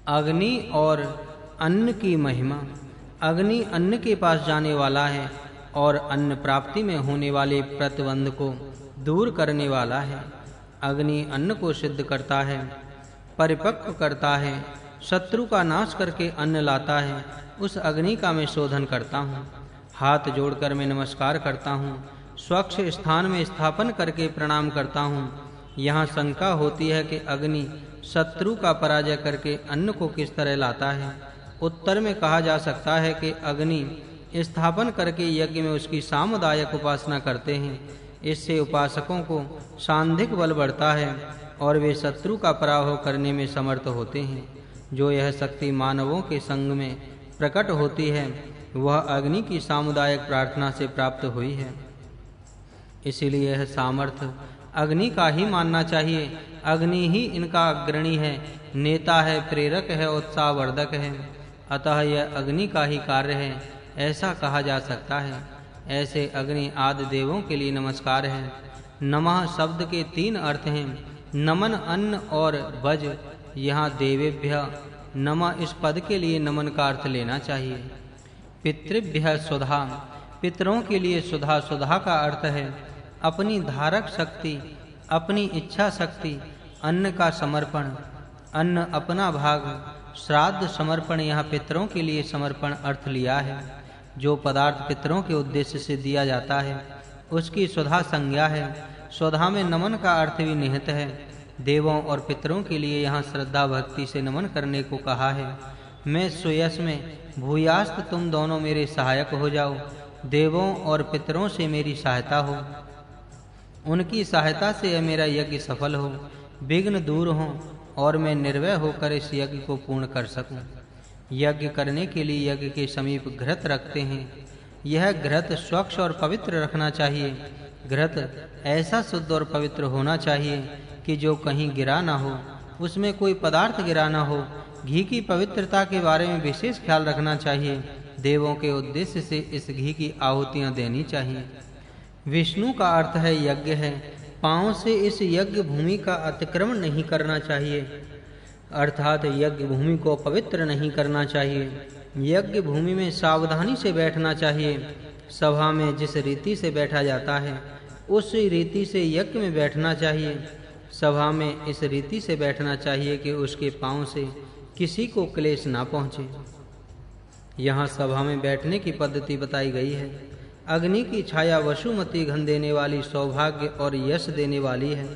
अग्नि और अन्न की महिमा। अग्नि अन्न के पास जाने वाला है और अन्न प्राप्ति में होने वाले प्रतिबंध को दूर करने वाला है। अग्नि अन्न को सिद्ध करता है, परिपक्व करता है, शत्रु का नाश करके अन्न लाता है। उस अग्नि का मैं शोधन करता हूँ। हाथ जोड़कर मैं नमस्कार करता हूँ, स्वच्छ स्थान में स्थापन करके प्रणाम करता हूँ। यहाँ शंका होती है कि अग्नि शत्रु का पराजय करके अन्न को किस तरह लाता है। उत्तर में कहा जा सकता है कि अग्नि स्थापन करके यज्ञ में उसकी सामुदायिक उपासना करते हैं। इससे उपासकों को सांधिक बल बढ़ता है और वे शत्रु का पराभव करने में समर्थ होते हैं। जो यह शक्ति मानवों के संग में प्रकट होती है वह अग्नि की सामुदायिक प्रार्थना से प्राप्त हुई है। इसीलिए यह सामर्थ्य अग्नि का ही मानना चाहिए। अग्नि ही इनका अग्रणी है, नेता है, प्रेरक है, उत्साहवर्धक है। अतः यह अग्नि का ही कार्य है, ऐसा कहा जा सकता है। ऐसे अग्नि आदि देवों के लिए नमस्कार है। नमः शब्द के 3 अर्थ हैं, नमन, अन्न और वज। यहाँ देवेभ्य नमः इस पद के लिए नमन का अर्थ लेना चाहिए। पितृभ्य सुधा, पितरों के लिए सुधा। सुधा का अर्थ है अपनी धारक शक्ति, अपनी इच्छा शक्ति। अन्न का समर्पण, अन्न अपना भाग। श्राद्ध समर्पण, यहाँ पितरों के लिए समर्पण अर्थ लिया है। जो पदार्थ पितरों के उद्देश्य से दिया जाता है उसकी सुधा संज्ञा है। सुधा में नमन का अर्थ भी निहित है। देवों और पितरों के लिए यहाँ श्रद्धा भक्ति से नमन करने को कहा है। मैं सुयश में भूयास्त, तुम दोनों मेरे सहायक हो जाओ। देवों और पितरों से मेरी सहायता हो, उनकी सहायता से यह मेरा यज्ञ सफल हो, विघ्न दूर हो और मैं निर्भय होकर इस यज्ञ को पूर्ण कर सकूं। यज्ञ करने के लिए यज्ञ के समीप घृत रखते हैं। यह घृत स्वच्छ और पवित्र रखना चाहिए। घृत ऐसा शुद्ध और पवित्र होना चाहिए कि जो कहीं गिरा ना हो, उसमें कोई पदार्थ गिरा ना हो। घी की पवित्रता के बारे में विशेष ख्याल रखना चाहिए। देवों के उद्देश्य से इस घी की आहुतियां देनी चाहिए। विष्णु का अर्थ है यज्ञ है। पांव से इस यज्ञ भूमि का अतिक्रमण नहीं करना चाहिए, अर्थात यज्ञ भूमि को पवित्र नहीं करना चाहिए। यज्ञ भूमि में सावधानी से बैठना चाहिए। सभा में जिस रीति से बैठा जाता है उस रीति से यज्ञ में बैठना चाहिए। सभा में इस रीति से बैठना चाहिए कि उसके पांव से किसी को क्लेश ना पहुंचे। यहाँ सभा में बैठने की पद्धति बताई गई है। अग्नि की छाया वसुमती घन देने वाली, सौभाग्य और यश देने वाली है।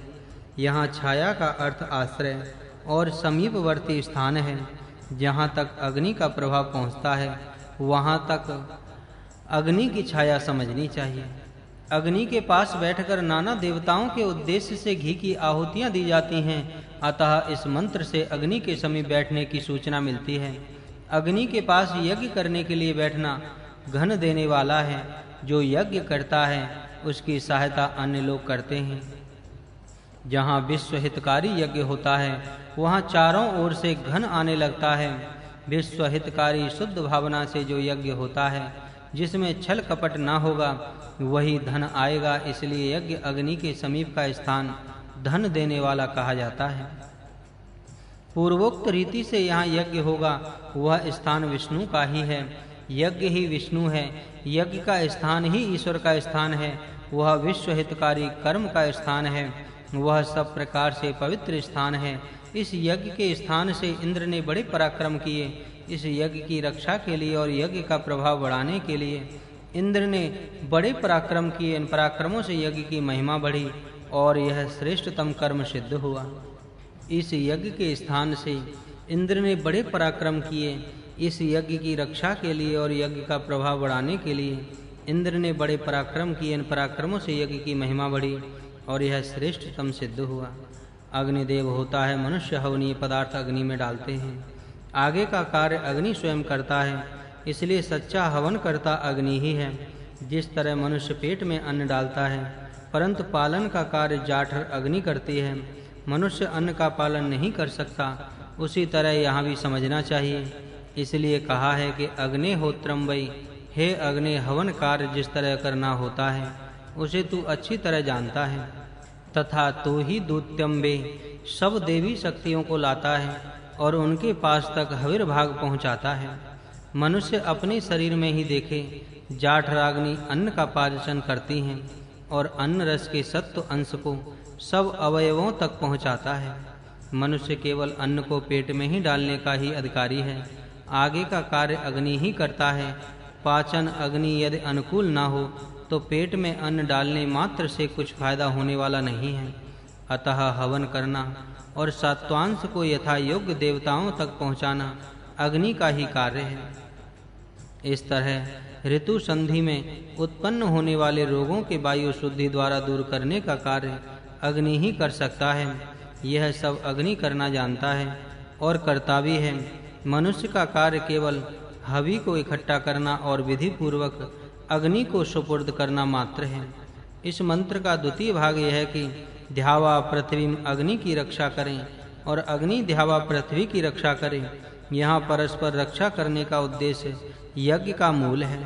यहाँ छाया का अर्थ आश्रय और समीपवर्ती स्थान है। जहाँ तक अग्नि का प्रभाव पहुँचता है वहाँ तक अग्नि की छाया समझनी चाहिए। अग्नि के पास बैठकर नाना देवताओं के उद्देश्य से घी की आहुतियाँ दी जाती हैं। अतः इस मंत्र से अग्नि के समीप बैठने की सूचना मिलती है। अग्नि के पास यज्ञ करने के लिए बैठना घन देने वाला है। जो यज्ञ करता है उसकी सहायता अन्य लोग करते हैं। जहाँ विश्व हितकारी यज्ञ होता है वहाँ चारों ओर से घन आने लगता है। विश्व हितकारी शुद्ध भावना से जो यज्ञ होता है, जिसमें छल कपट ना होगा, वही धन आएगा। इसलिए यज्ञ अग्नि के समीप का स्थान धन देने वाला कहा जाता है। पूर्वोक्त रीति से यहाँ यज्ञ होगा वह स्थान विष्णु का ही है। यज्ञ ही विष्णु है। यज्ञ का स्थान ही ईश्वर का स्थान है। वह विश्व हितकारी कर्म का स्थान है। वह सब प्रकार से पवित्र स्थान है। इस यज्ञ के स्थान से इंद्र ने बड़े पराक्रम किए। इस यज्ञ की रक्षा के लिए और यज्ञ का प्रभाव बढ़ाने के लिए इंद्र ने बड़े पराक्रम किए। इन पराक्रमों से यज्ञ की महिमा बढ़ी और यह श्रेष्ठतम कर्म सिद्ध हुआ। इस यज्ञ के स्थान से इंद्र ने बड़े पराक्रम किए। इस यज्ञ की रक्षा के लिए और यज्ञ का प्रभाव बढ़ाने के लिए इंद्र ने बड़े पराक्रम किए। इन पराक्रमों से यज्ञ की महिमा बढ़ी और यह श्रेष्ठतम सिद्ध हुआ। अग्निदेव होता है मनुष्य हवनीय पदार्थ अग्नि में डालते हैं। आगे का कार्य अग्नि स्वयं करता है, इसलिए सच्चा हवन करता अग्नि ही है। जिस तरह मनुष्य पेट में अन्न डालता है परंतु पालन का कार्य जाठर अग्नि करती है, मनुष्य अन्न का पालन नहीं कर सकता। उसी तरह यहाँ भी समझना चाहिए। इसलिए कहा है कि अग्निहोत्रम वै, हे अग्नि, हवन कार्य जिस तरह करना होता है उसे तू अच्छी तरह जानता है। तथा तो ही दूत्यम्बे, सब देवी शक्तियों को लाता है। और उनके पास तक हविर भाग पहुंचाता है। मनुष्य अपने शरीर में ही देखे, जाठ रागनी अन्न का पाचन करती हैं और अन्न रस के सत्व अंश को सब अवयवों तक पहुंचाता है। मनुष्य केवल अन्न को पेट में ही डालने का ही अधिकारी है। आगे का कार्य अग्नि ही करता है। पाचन अग्नि यदि अनुकूल ना हो तो पेट में अन्न डालने मात्र से कुछ फायदा होने वाला नहीं है। अतः हवन करना और सात्वांश को यथा योग्य देवताओं तक पहुंचाना अग्नि का ही कार्य है। इस तरह ऋतु संधि में उत्पन्न होने वाले रोगों के वायु शुद्धि द्वारा दूर करने का कार्य अग्नि ही कर सकता है। यह सब अग्नि करना जानता है और करता भी है। मनुष्य का कार्य केवल हवि को इकट्ठा करना और विधि पूर्वक अग्नि को सुपुर्द करना मात्र है। इस मंत्र का द्वितीय भाग यह है कि ध्यावा पृथ्वी अग्नि की रक्षा करें और अग्नि ध्यावा पृथ्वी की रक्षा करें। यहाँ परस्पर रक्षा करने का उद्देश्य यज्ञ का मूल है।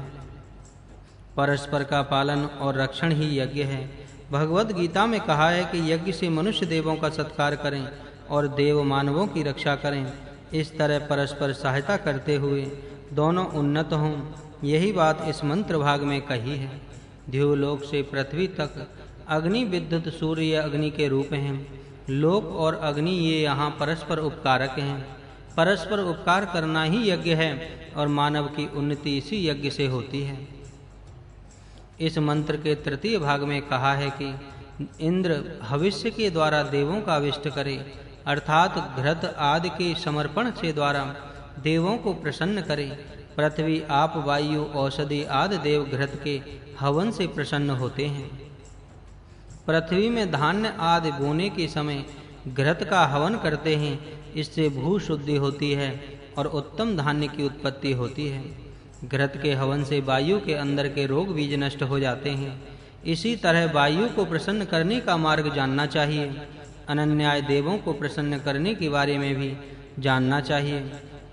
परस्पर का पालन और रक्षण ही यज्ञ है। भगवद गीता में कहा है कि यज्ञ से मनुष्य देवों का सत्कार करें और देव मानवों की रक्षा करें। इस तरह परस्पर सहायता करते हुए दोनों उन्नत हों, यही बात इस मंत्र भाग में कही है। ध्युलोक से पृथ्वी तक अग्नि विद्युत सूर्य अग्नि के रूप हैं। लोक और अग्नि ये यहाँ परस्पर उपकारक हैं। परस्पर उपकार करना ही यज्ञ है और मानव की उन्नति इसी यज्ञ से होती है। इस मंत्र के तृतीय भाग में कहा है कि इंद्र भविष्य के द्वारा देवों का अभिष्ट करे, अर्थात घृत आदि के समर्पण से द्वारा देवों को प्रसन्न करे। पृथ्वी, आप, वायु, औषधि आदि देव घृत के हवन से प्रसन्न होते हैं। पृथ्वी में धान्य आदि बोने के समय घृत का हवन करते हैं। इससे भू शुद्धि होती है और उत्तम धान्य की उत्पत्ति होती है। घृत के हवन से वायु के अंदर के रोग बीज नष्ट हो जाते हैं। इसी तरह वायु को प्रसन्न करने का मार्ग जानना चाहिए। अनन्याय देवों को प्रसन्न करने के बारे में भी जानना चाहिए।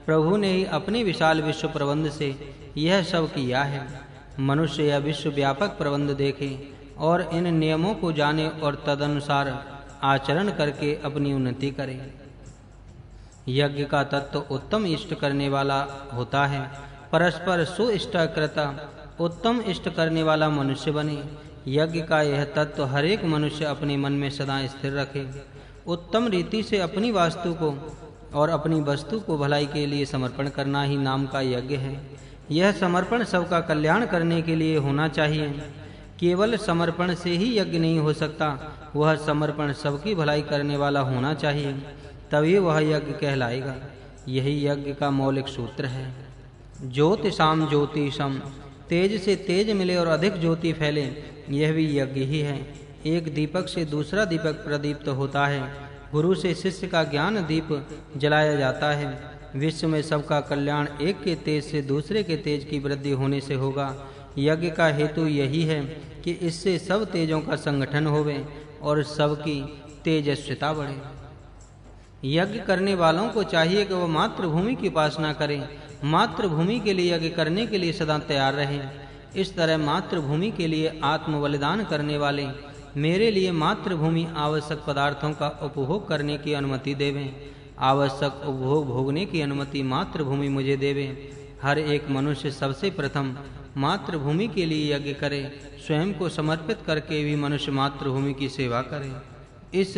प्रभु ने ही अपने विशाल विश्व प्रबंध से यह सब किया है। मनुष्य यह विश्व व्यापक प्रबंध देखे और इन नियमों को जाने और तदनुसार आचरण करके अपनी उन्नति करे। यज्ञ का तत्व उत्तम इष्ट करने वाला होता है। परस्पर सुइष्टकृता उत्तम इष्ट करने वाला मनुष्य बने। यज्ञ का यह तत्व हर एक मनुष्य अपने मन में सदा स्थिर रखे। उत्तम रीति से अपनी वास्तु को और अपनी वस्तु को भलाई के लिए समर्पण करना ही नाम का यज्ञ है। यह समर्पण सबका कल्याण करने के लिए होना चाहिए। केवल समर्पण से ही यज्ञ नहीं हो सकता, वह समर्पण सबकी भलाई करने वाला होना चाहिए, तभी वह यज्ञ कहलाएगा। यही यज्ञ का मौलिक सूत्र है। ज्योतिषाम ज्योतिषम, तेज से तेज मिले और अधिक ज्योति फैले, यह भी यज्ञ ही है। एक दीपक से दूसरा दीपक प्रदीप्त होता है। गुरु से शिष्य का ज्ञान दीप जलाया जाता है। विश्व में सबका कल्याण एक के तेज से दूसरे के तेज की वृद्धि होने से होगा। यज्ञ का हेतु यही है कि इससे सब तेजों का संगठन होवे और सबकी तेजस्विता बढ़े। यज्ञ करने वालों को चाहिए कि वह मातृभूमि की उपासना करें, मातृभूमि के लिए यज्ञ करने के लिए सदा तैयार रहें। इस तरह मातृभूमि के लिए आत्म बलिदान करने वाले मेरे लिए मातृभूमि आवश्यक पदार्थों का उपभोग करने की अनुमति देवें। आवश्यक उपभोग भोगने की अनुमति मातृभूमि मुझे देवें। हर एक मनुष्य सबसे प्रथम मातृभूमि के लिए यज्ञ करे। स्वयं को समर्पित करके भी मनुष्य मातृभूमि की सेवा करे। इस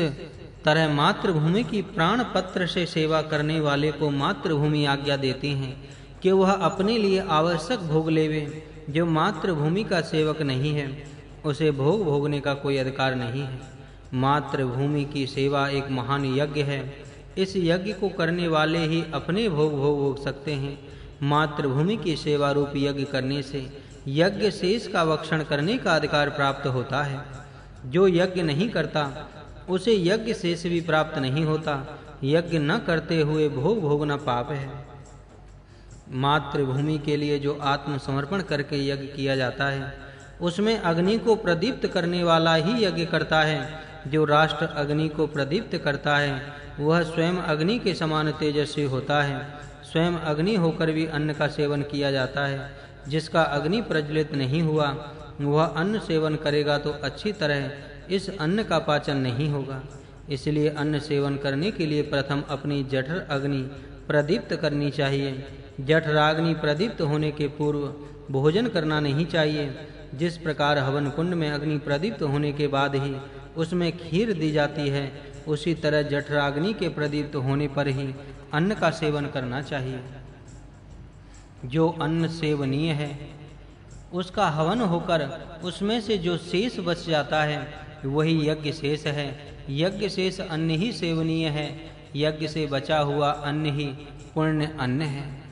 तरह मातृभूमि की प्राण पत्र से सेवा करने वाले को मातृभूमि आज्ञा देती हैं कि वह अपने लिए आवश्यक भोग लेवे। जो मातृभूमि का सेवक नहीं है उसे भोग भोगने का कोई अधिकार नहीं है। मातृभूमि की सेवा एक महान यज्ञ है। इस यज्ञ को करने वाले ही अपने भोग सकते हैं। मातृभूमि की सेवा रूप यज्ञ करने से यज्ञ शेष का भक्षण करने का अधिकार प्राप्त होता है। जो यज्ञ नहीं करता उसे यज्ञ शेष भी प्राप्त नहीं होता। यज्ञ न करते हुए भोग भोगना पाप है। मातृभूमि के लिए जो आत्मसमर्पण करके यज्ञ किया जाता है उसमें अग्नि को प्रदीप्त करने वाला ही यज्ञ करता है। जो राष्ट्र अग्नि को प्रदीप्त करता है वह स्वयं अग्नि के समान तेजस्वी होता है। स्वयं अग्नि होकर भी अन्न का सेवन किया जाता है। जिसका अग्नि प्रज्वलित नहीं हुआ वह अन्न सेवन करेगा तो अच्छी तरह इस अन्न का पाचन नहीं होगा। इसलिए अन्न सेवन करने के लिए प्रथम अपनी जठर अग्नि प्रदीप्त करनी चाहिए। जठराग्नि प्रदीप्त होने के पूर्व भोजन करना नहीं चाहिए। जिस प्रकार हवन कुंड में अग्नि प्रदीप्त होने के बाद ही उसमें खीर दी जाती है, उसी तरह जठराग्नि के प्रदीप्त होने पर ही अन्न का सेवन करना चाहिए। जो अन्न सेवनीय है उसका हवन होकर उसमें से जो शेष बच जाता है वही यज्ञ शेष है। यज्ञ शेष अन्न ही सेवनीय है। यज्ञ से बचा हुआ अन्न ही पुण्य अन्न है।